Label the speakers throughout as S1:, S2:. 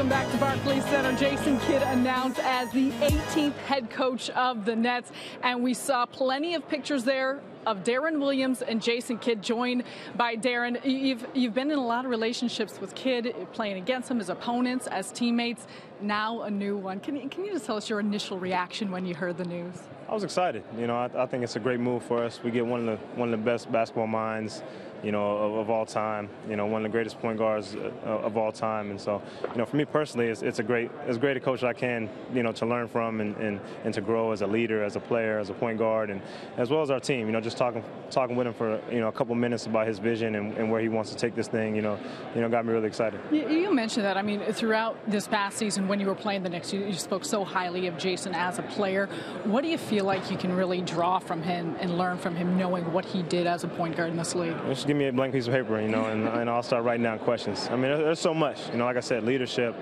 S1: Welcome back to Barclays Center. Jason Kidd announced as the 18th head coach of the Nets, and we saw plenty of pictures there of Deron Williams and Jason Kidd, joined by Deron. You've been in a lot of relationships with Kidd, playing against him as opponents, as teammates. Now a new one. Can you just tell us your initial reaction when you heard the news?
S2: I was excited. I think it's a great move for us. We get one of the best basketball minds, of all time. One of the greatest point guards of all time. And so, for me personally, it's great a coach that I can, to learn from and to grow as a leader, as a player, as a point guard, and as well as our team. Just talking with him for a couple minutes about his vision and where he wants to take this thing. Got me really excited.
S1: You mentioned that. I mean, throughout this past season, when you were playing the Knicks, you spoke so highly of Jason as a player. What do you feel like you can really draw from him and learn from him, knowing what he did as a point guard in this league?
S2: Just give me a blank piece of paper, and I'll start writing down questions. I mean, there's so much. Like I said, leadership.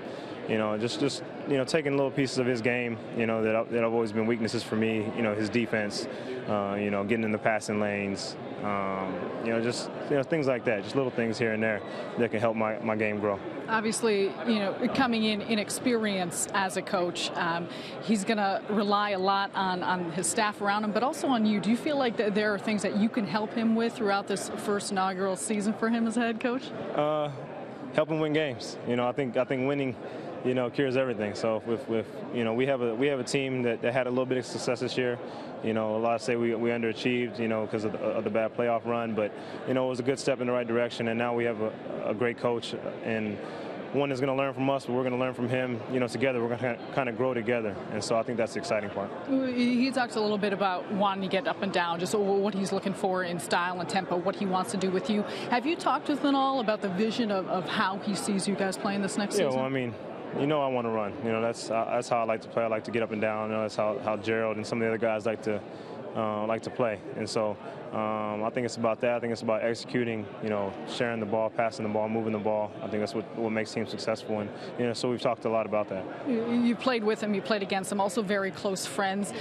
S2: Just taking little pieces of his game, that have always been weaknesses for me. His defense, getting in the passing lanes, just things like that. Just little things here and there that can help my game grow.
S1: Obviously, coming in experience as a coach, he's going to rely a lot on his staff around him, but also on you. Do you feel like there are things that you can help him with throughout this first inaugural season for him as a head coach?
S2: Help him win games. I think winning, cures everything. So if we have a team that had a little bit of success this year. A lot say we underachieved, because of the bad playoff run, but it was a good step in the right direction. And now we have a great coach, and one is going to learn from us, but we're going to learn from him. Together we're going to kind of grow together, and so I think that's the exciting part.
S1: He talks a little bit about wanting to get up and down, just what he's looking for in style and tempo, what he wants to do with you. Have you talked with him all about the vision of how he sees you guys playing this next season?
S2: Yeah, well, I mean, I want to run. That's how I like to play. I like to get up and down. That's how Gerald and some of the other guys like to play. And so I think it's about that. I think it's about executing, sharing the ball, passing the ball, moving the ball. I think that's what makes teams successful. And, so we've talked a lot about that.
S1: You played with him, you played against him, also very close friends.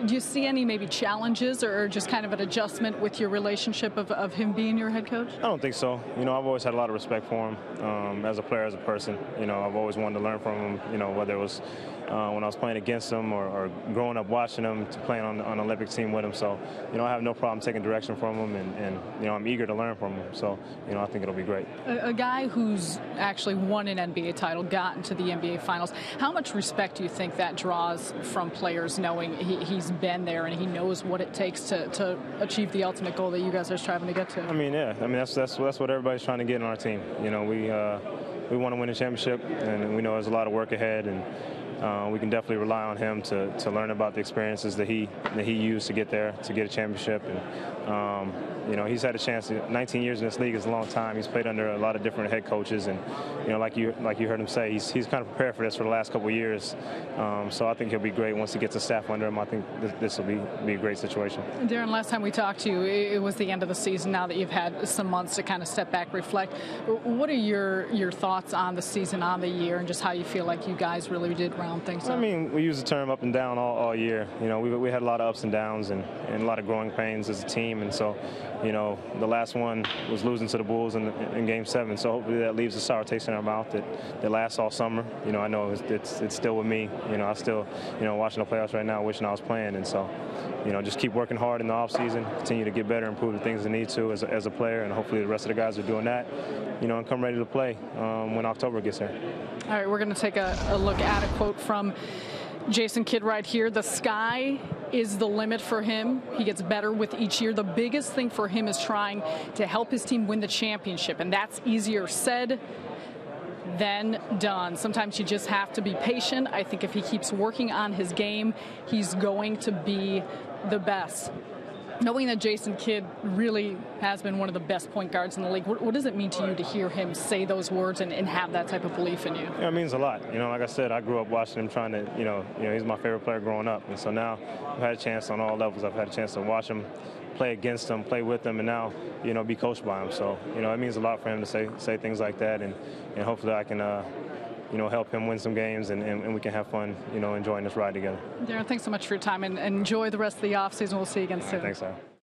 S1: Do you see any maybe challenges or just kind of an adjustment with your relationship of him being your head coach?
S2: I don't think so. I've always had a lot of respect for him as a player, as a person. I've always wanted to learn from him, whether it was when I was playing against him or growing up watching him to playing on an Olympic team with him. So, I have no problem taking direction from him, and I'm eager to learn from him. So, I think it'll be great.
S1: A guy who's actually won an NBA title, got into the NBA Finals, how much respect do you think that draws from players, knowing he's been there and he knows what it takes to achieve the ultimate goal that you guys are striving to get to?
S2: I mean, yeah. I mean, that's what everybody's trying to get in our team. We want to win a championship, and we know there's a lot of work ahead, and we can definitely rely on him to learn about the experiences that he used to get there, to get a championship. And he's had a chance. 19 years in this league is a long time. He's played under a lot of different head coaches, and like you heard him say, he's kind of prepared for this for the last couple of years. So I think he'll be great once he gets a staff under him. I think this will be a great situation.
S1: Deron, last time we talked to you, it was the end of the season. Now that you've had some months to kind of step back, reflect, what are your thoughts on the season, on the year, and just how you feel like you guys really did round things up?
S2: I mean, we use the term up and down all year. We had a lot of ups and downs and a lot of growing pains as a team, and so the last one was losing to the Bulls in Game 7. So hopefully that leaves a sour taste in our mouth that lasts all summer. I know it's still with me. I still watching the playoffs right now, wishing I was playing, and so just keep working hard in the off season, continue to get better, improve the things they need to as a player, and hopefully the rest of the guys are doing that. And come ready to play when October gets here.
S1: All right, we're going to take a look at a quote from Jason Kidd right here. The sky is the limit for him. He gets better with each year. The biggest thing for him is trying to help his team win the championship, and that's easier said than done. Sometimes you just have to be patient. I think if he keeps working on his game, he's going to be the best. Knowing that Jason Kidd really has been one of the best point guards in the league, what does it mean to you to hear him say those words and have that type of belief in you?
S2: Yeah, it means a lot. Like I said, I grew up watching him trying to, he's my favorite player growing up. And so now I've had a chance on all levels. I've had a chance to watch him, play against him, play with him, and now, be coached by him. So, it means a lot for him to say things like that. And hopefully I can, help him win some games, and we can have fun, enjoying this ride together.
S1: Deron, thanks so much for your time, and enjoy the rest of the offseason. We'll see you again soon.
S2: Thanks, Sarah.